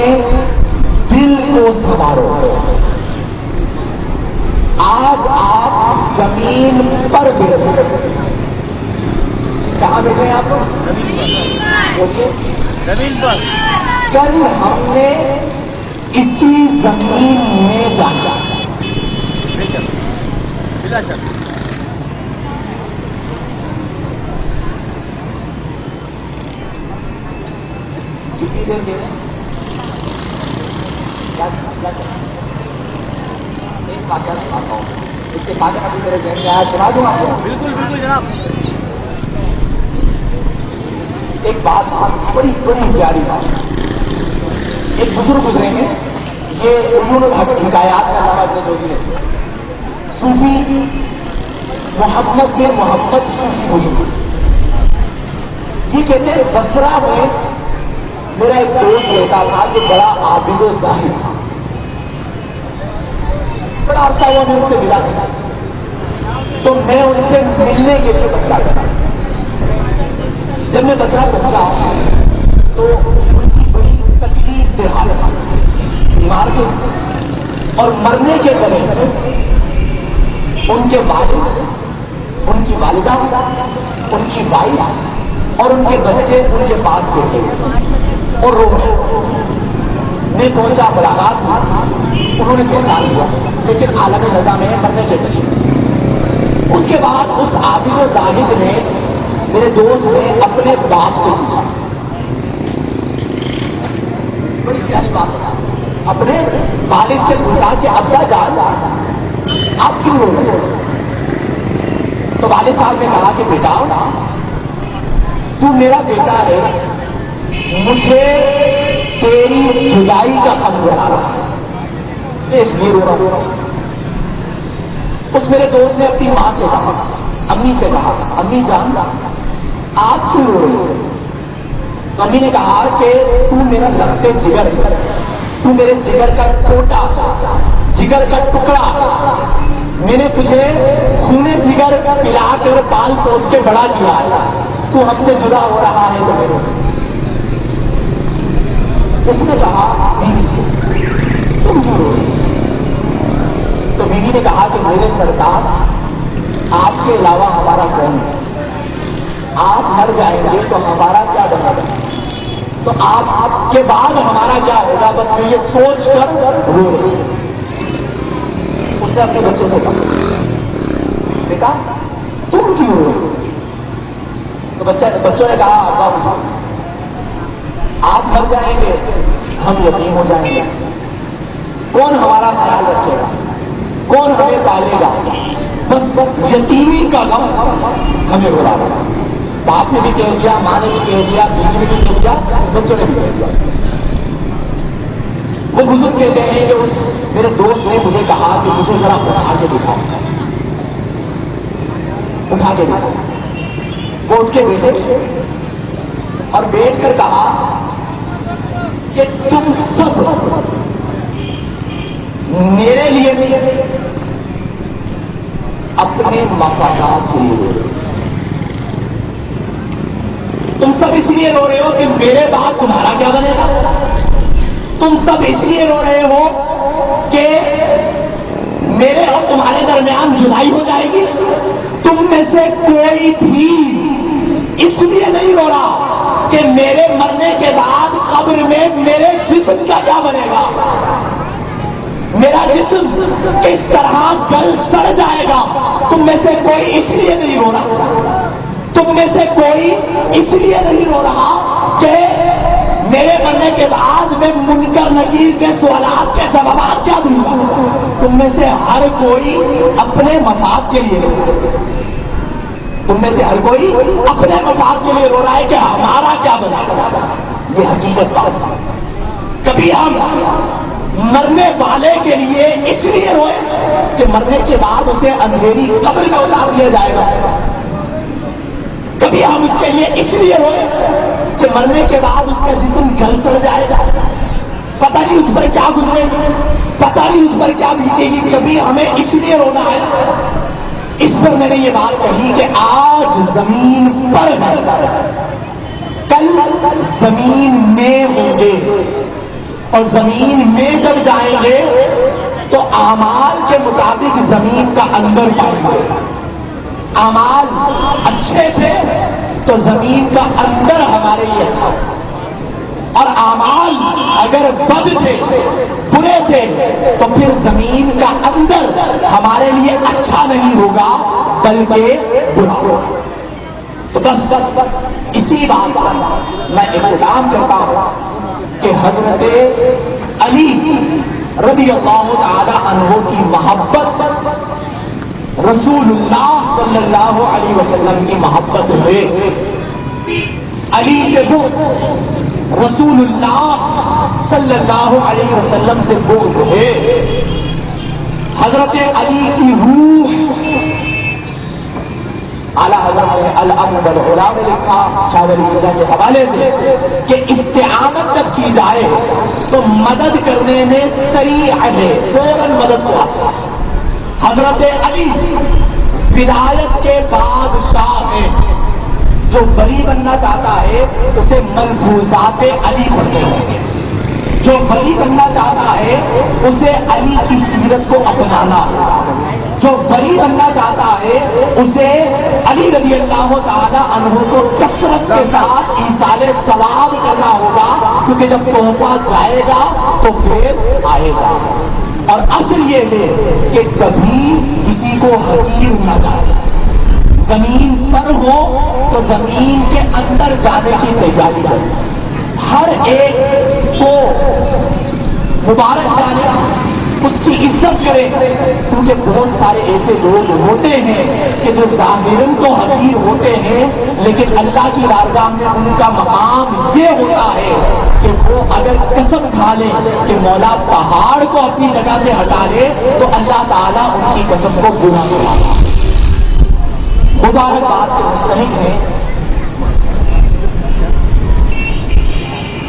Speaker 2: دل کو سنوارو. آج آپ زمین پر بیٹھے, کہاں بیٹھے ہیں آپ لوگ؟ زمین پر. کل ہم نے اسی زمین میں جانا. کتنی دیر دے رہے ہیں؟ ایک واقعہ سناتا ہوں, اتفاق ابھی میرے ذہن میں آیا, سنا دوں آپ کو؟ بالکل بالکل جناب. ایک بات بڑی بڑی پیاری بات. ایک بزرگ گزرے ہیں, یہ عیون الحق حکایات کا نام اپنے دوست نے, صوفی محمد بن محمد صوفی بزرگ. یہ کہتے ہیں بصرہ میں میرا ایک دوست رہتا تھا جو بڑا عابد و زاہد تھا. بڑا عرصہ ہوا میں ان سے ملا تھا, تو میں ان سے ملنے کے لیے بصرہ گیا. جب میں بصرہ پہنچا تو ان کی بڑی تکلیف دہ حالت, بیمار تھے اور مرنے کے قریب تھے. ان کے والد, ان کی والدہ, ان کی وائف اور ان کے بچے ان کے پاس بیٹھے اور رو رہے. میں پہنچا, ملاقات ہوئی, انہوں نے پہچان لیا, لیکن عالم نظا میں مرنے کے قریب. اس کے بعد اس عابد و زاہد نے, میرے دوست نے اپنے باپ سے پوچھا, بڑی پیاری بات بتا, اپنے والد سے پوچھا کہ ابا جان آپ کیوں رو رہے ہو؟ تو والد صاحب نے کہا کہ بیٹا تو میرا بیٹا ہے, مجھے تیری جدائی کا خبر آ رہا ہے, اس لیے رو رہا ہوں. اس میرے دوست نے اپنی ماں سے کہا, امی سے کہا, امی جان آپ کیوں رو رہے ہو؟ تو امی نے کہا کہ تو میرا لخت جگر ہے, تو میرے جگر کا ٹوٹا, جگر کا ٹکڑا. میں نے تجھے خون جگر پلا کر پال پوس کے بڑا کیا, تو ہم سے جدا ہو رہا ہے تو میرے. اس نے کہا بیوی سے, تم کیوں رو رہے؟ تو بیوی نے کہا کہ میرے سردار آپ کے علاوہ ہمارا کون ہے, آپ مر جائیں گے تو ہمارا کیا بنے گا؟ تو آپ کے بعد ہمارا کیا ہوگا، بس میں یہ سوچ کر رو رہی۔ اس نے اپنے بچوں سے کہا بیٹا تم کیوں رو رہے؟ تو بچوں نے کہا ابا آپ مر جائیں گے، ہم یتیم ہو جائیں گے، کون ہمارا خیال رکھے گا، کون ہمیں پالے گا، بس یتیمی کا غم ہمیں ہو رہا ہے۔ باپ نے بھی کہہ دیا، ماں نے بھی کہہ دیا، بیوی نے بھی کہہ دیا، بچوں نے بھی کہہ دیا۔ وہ بزرگ کہتے ہیں کہ اس میرے دوست نے مجھے کہا کہ مجھے ذرا اٹھا کے دکھاؤ، اٹھا کے دکھاؤ۔ وہ اٹھ کے بیٹھے اور بیٹھ کر کہا کہ تم سب میرے لیے نہیں، اپنے مفادات کے لیے رو رہے ہو۔ تم سب اس لیے رو رہے ہو کہ میرے بعد تمہارا کیا بنے گا، تم سب اس لیے رو رہے ہو کہ میرے اور تمہارے درمیان جدائی ہو جائے گی۔ تم میں سے کوئی بھی اس لیے نہیں رو رہا کہ میرے مرنے کے بعد قبر میں میرے جسم کا کیا بنے گا، میرا جسم کس طرح گل سڑ جائے گا۔ تم میں سے کوئی اس لیے نہیں رو رہا، تم میں سے کوئی اس لیے نہیں رو رہا کہ میرے مرنے کے بعد میں منکر نکیر کے سوالات کے جوابات کیا دوں گا۔ تم میں سے ہر کوئی اپنے مفاد کے لیے رو رہا ہے، تم میں سے ہر کوئی اپنے مفاد کے لیے رو رہا ہے کہ ہمارا کیا بنا۔ یہ حقیقت بات، کبھی ہم مرنے والے کے لیے اس لیے روئے کہ مرنے کے بعد اسے اندھیری قبر میں اتار دیا جائے گا، کبھی ہم اس کے لیے اس لیے روئے کہ مرنے کے بعد اس کا جسم گل سڑ جائے گا، پتہ نہیں اس پر کیا گزرے گی، پتہ نہیں اس پر کیا بیتے گی، کبھی ہمیں اس لیے رونا ہے۔ اس پر میں نے یہ بات کہی کہ آج زمین پر ہے، کل زمین میں ہوں گے، اور زمین میں جب جائیں گے تو اعمال کے مطابق زمین کا اندر پائیں گے۔ اعمال اچھے تھے تو زمین کا اندر ہمارے لیے اچھا تھا، اور اعمال اگر بد تھے، برے تھے، تو پھر زمین کا اندر ہمارے لیے اچھا نہیں ہوگا بلکہ برا ہوگا۔ تو بس اسی بات پر میں اختتام کرتا ہوں کہ حضرت علی رضی اللہ تعالی عنہ کی محبت رسول اللہ صلی اللہ علیہ وسلم کی محبت ہے، علی سے بغض رسول اللہ صلی اللہ علیہ وسلم سے بغض ہے۔ حضرت علی کی روح، اعلیٰ حضرت الامر والعلا میں لکھا شاہ ولی اللہ کے حوالے سے کہ استعانت جب کی جائے تو مدد کرنے میں سریع ہے، فوراً مدد کو آتا۔ حضرت علی ولایت کے بادشاہ ہیں، جو ولی بننا چاہتا ہے اسے ملفوظات علی پڑھنے ہوں گے، جو ولی بننا چاہتا ہے اسے علی کی سیرت کو اپنانا، جو ولی بننا چاہتا ہے اسے علی رضی اللہ تعالی عنہ کو کثرت کے ساتھ ایصال ثواب کرنا ہوگا، کیونکہ جب تحفہ جائے گا تو فیض آئے گا۔ اور اصل یہ ہے کہ کبھی کسی کو حقیر نہ جائے، زمین پر ہو تو زمین کے اندر جانے کی تیاری کرے، ہر ایک کو مبارک جانے، اس کی عزت کرے، کیونکہ بہت سارے ایسے لوگ ہوتے ہیں کہ جو ظاہراً تو حقیر ہوتے ہیں لیکن اللہ کی بارگاہ میں ان کا مقام یہ ہوتا ہے کہ وہ اگر قسم کھا لیں کہ مولا پہاڑ کو اپنی جگہ سے ہٹا لے تو اللہ تعالیٰ ان کی قسم کو پورا کرے گا۔ مبارکباد کے مستحق ہیں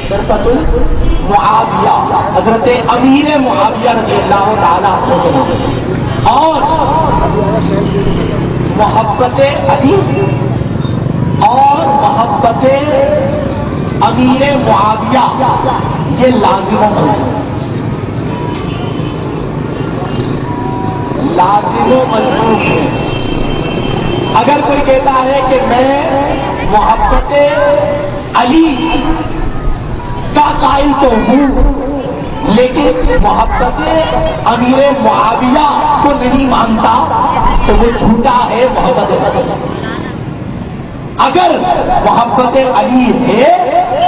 Speaker 2: برست معاویہ، حضرت امیر معاویہ رضی اللہ تعالیٰ عنہ کے نام سے، اور محبت علی اور محبت امیر معاویہ یہ لازم و ملزوم، لازم و ملزوم ہے۔ اگر کوئی کہتا ہے کہ میں محبت علی تو ہوں لیکن محبت امیر معاویہ کو نہیں مانتا تو وہ جھوٹا ہے محبت علی۔ اگر محبت علی ہے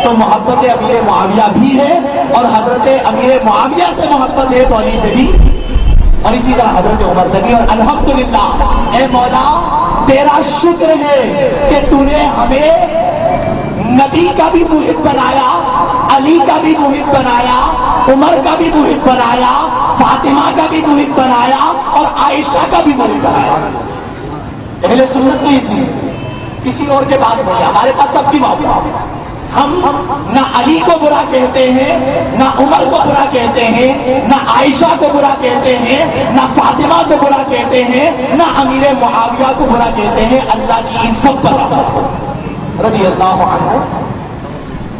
Speaker 2: تو محبت امیر معاویہ بھی ہے، اور حضرت امیر معاویہ سے محبت ہے تو علی سے بھی، اور اسی طرح حضرت عمر سے بھی۔ اور الحمدللہ اے مولا تیرا شکر ہے کہ تو نے ہمیں نبی کا بھی محب بنایا، علی کا بھی محب بنایا، عمر کا بھی محب بنایا، فاطمہ کا بھی محب بنایا، اور عائشہ کا بھی محب بنایا۔ اہل سنت کی یہ چیز کسی اور کے پاس نہیں ہے، ہمارے پاس سب کی محبت۔ ہم نہ علی کو برا کہتے ہیں، نہ عمر کو برا کہتے ہیں، نہ عائشہ کو برا کہتے ہیں، نہ فاطمہ کو برا کہتے ہیں، نہ امیر معاویہ کو برا کہتے ہیں۔ اللہ کی ان سب پر رحمت ہو، رضی اللہ عنہ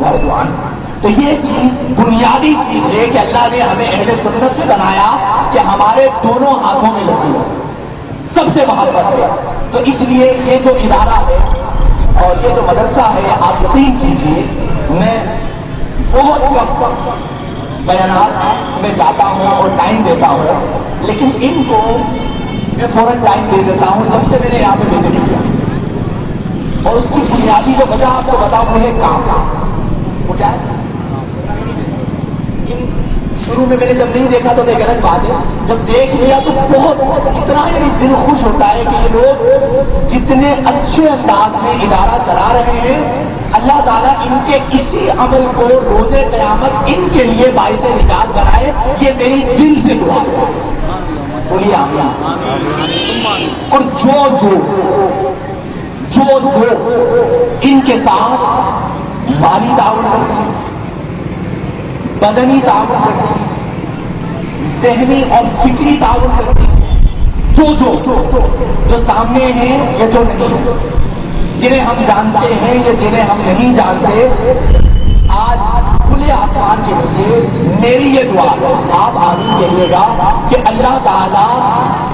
Speaker 2: ورضوا عنہ۔ تو یہ چیز بنیادی چیز ہے کہ اللہ نے ہمیں اہل سنت سے بنایا کہ ہمارے دونوں ہاتھوں میں لگی ہے، سب سے محبت ہے۔ تو اس لیے یہ جو ادارہ ہے اور یہ جو مدرسہ ہے، آپ یقین کیجئے میں بہت کم بیانات میں جاتا ہوں اور ٹائم دیتا ہوں، لیکن ان کو میں فوراً ٹائم دے دیتا ہوں جب سے میں نے یہاں پہ وزٹ کیا۔ اور اس کی بنیادی جو وجہ آپ کو بتاؤں وہ ہے کام۔ وہ کیا ہے؟ شروع میں نے جب نہیں دیکھا تو ایک الگ بات ہے، جب دیکھ لیا تو بہت اتنا یعنی دل خوش ہوتا ہے کہ یہ لوگ جتنے اچھے انداز میں ادارہ چلا رہے ہیں، اللہ تعالیٰ ان کے اسی عمل کو روز قیامت ان کے لیے باعث نجات بنائے، یہ میری دل سے دعا ہے۔ بولیے آمین۔ اور جو ان کے ساتھ مالی تعاون کرتے ہیں، بدنی تعاون کرتے ہیں، ذہنی اور فکری تعاون کرتے ہیں، جو سامنے ہیں یا جو نہیں ہیں، جنہیں ہم جانتے ہیں یا جنہیں ہم نہیں جانتے، آج کھلے آسمان کے نیچے میری یہ دعا ہے، آپ آمین کہیے گا کہ اللہ تعالیٰ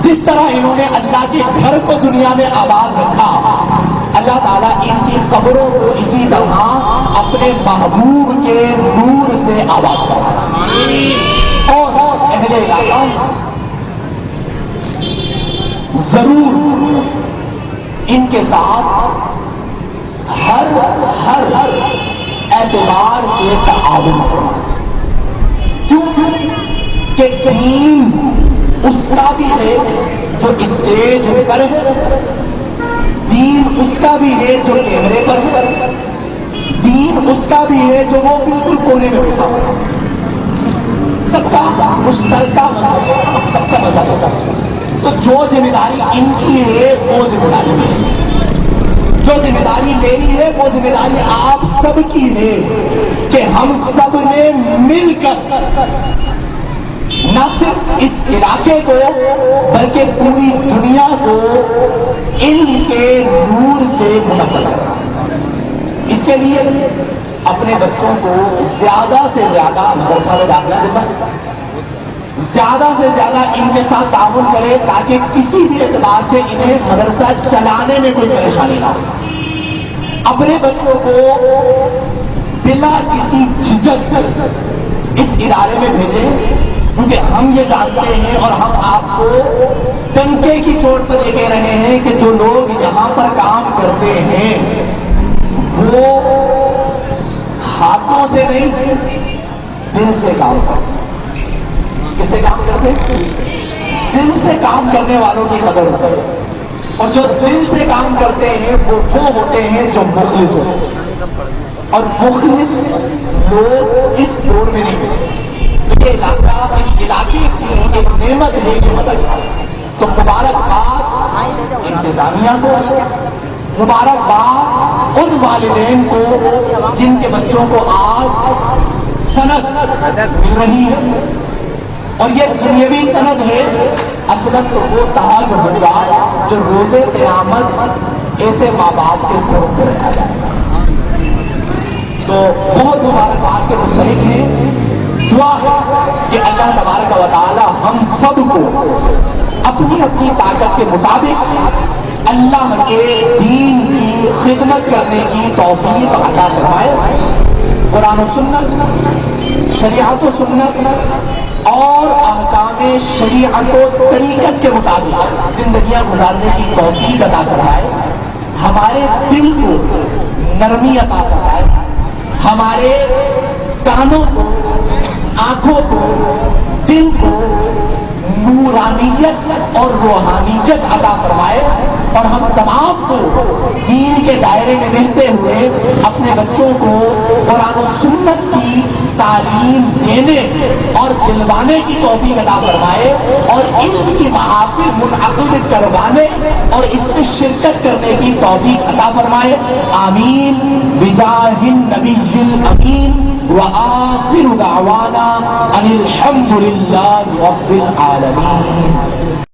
Speaker 2: جس طرح انہوں نے اللہ کے گھر کو دنیا میں آباد رکھا، اللہ تعالیٰ ان کی قبروں کو اسی طرح اپنے محبوب کے نور سے آباد فرمائے۔ اور اہل علاقہ ضرور ان کے ساتھ ہر اعتبار سے تعاون فرمائے، کیوں کہ دین اس کا بھی ہے جو اسٹیج پر ہے، دین اس کا بھی ہے جو کیمرے پر ہے، دین اس کا بھی ہے جو وہ بالکل کونے میں بیٹھا ہوا۔ سب کا مشترکہ مذہب ہے، ہم سب کا مذہب ہوتا ہے، تو جو ذمہ داری ان کی ہے وہ ذمہ داری میری ہے، جو ذمہ داری میری ہے وہ ذمہ داری آپ سب کی ہے کہ ہم سب نے مل کر نہ صرف اس علاقے کو بلکہ پوری دنیا کو علم کے نور سے منور کرنا۔ اس کے لیے اپنے بچوں کو زیادہ سے زیادہ مدرسہ میں داخلہ دلوائیں، زیادہ سے زیادہ ان کے ساتھ تعاون کرے تاکہ کسی بھی اعتبار سے انہیں مدرسہ چلانے میں کوئی پریشانی نہ ہو۔ اپنے بچوں کو بلا کسی جھجک اس ادارے میں بھیجیں، کیونکہ ہم یہ جانتے ہیں اور ہم آپ کو ڈنکے کی چوٹ پر یہ کہہ رہے ہیں کہ جو لوگ یہاں پر کام کرتے ہیں وہ ہاتھوں سے نہیں دل سے کام کرتے ہیں۔ کس سے کام کرتے ہیں؟ دل سے کام کرنے والوں کی قدر ہوتی ہے، اور جو دل سے کام کرتے ہیں وہ ہوتے ہیں جو مخلص ہوتے ہیں، اور مخلص لوگ اس دور میں نہیں ملتے۔ یہ علاقہ اس علاقے کی ایک نعمت ہے یہ مدرسہ، تو مبارکباد انتظامیہ کو، مبارکباد ان والدین کو جن کے بچوں کو آج سند مل رہی ہے، اور یہ دنیاوی سند ہے، اصلت تو وہ تاج ہوگا جو روز قیامت ایسے ماں باپ کے سر پہ رکھا جائے گا۔ تو بہت مبارکباد کے مستحق ہیں، دعا ہے کہ اللہ تبارک و تعالی ہم سب کو اپنی اپنی طاقت کے مطابق اللہ کے دین کی خدمت کرنے کی توفیق عطا فرمائے۔ قرآن و سنت شریعت و سنت اور احکام شریعت و طریقت کے مطابق زندگیاں گزارنے کی توفیق عطا فرمائے، ہمارے دل کو نرمی عطا فرمائے، ہمارے کانوں کو، آنکھوں کو، دل کو نورانیت اور روحانیت عطا فرمائے، اور ہم تمام کو دین کے دائرے میں رہتے ہوئے اپنے بچوں کو قرآن و سنت کی تعلیم دینے اور دلوانے کی توفیق عطا فرمائے، اور علم کی محافل منعقد کروانے اور اس میں شرکت کرنے کی توفیق عطا فرمائے، آمین بجاہ النبی الامین، وآخر دعوانا ان الحمد للہ رب العالمین۔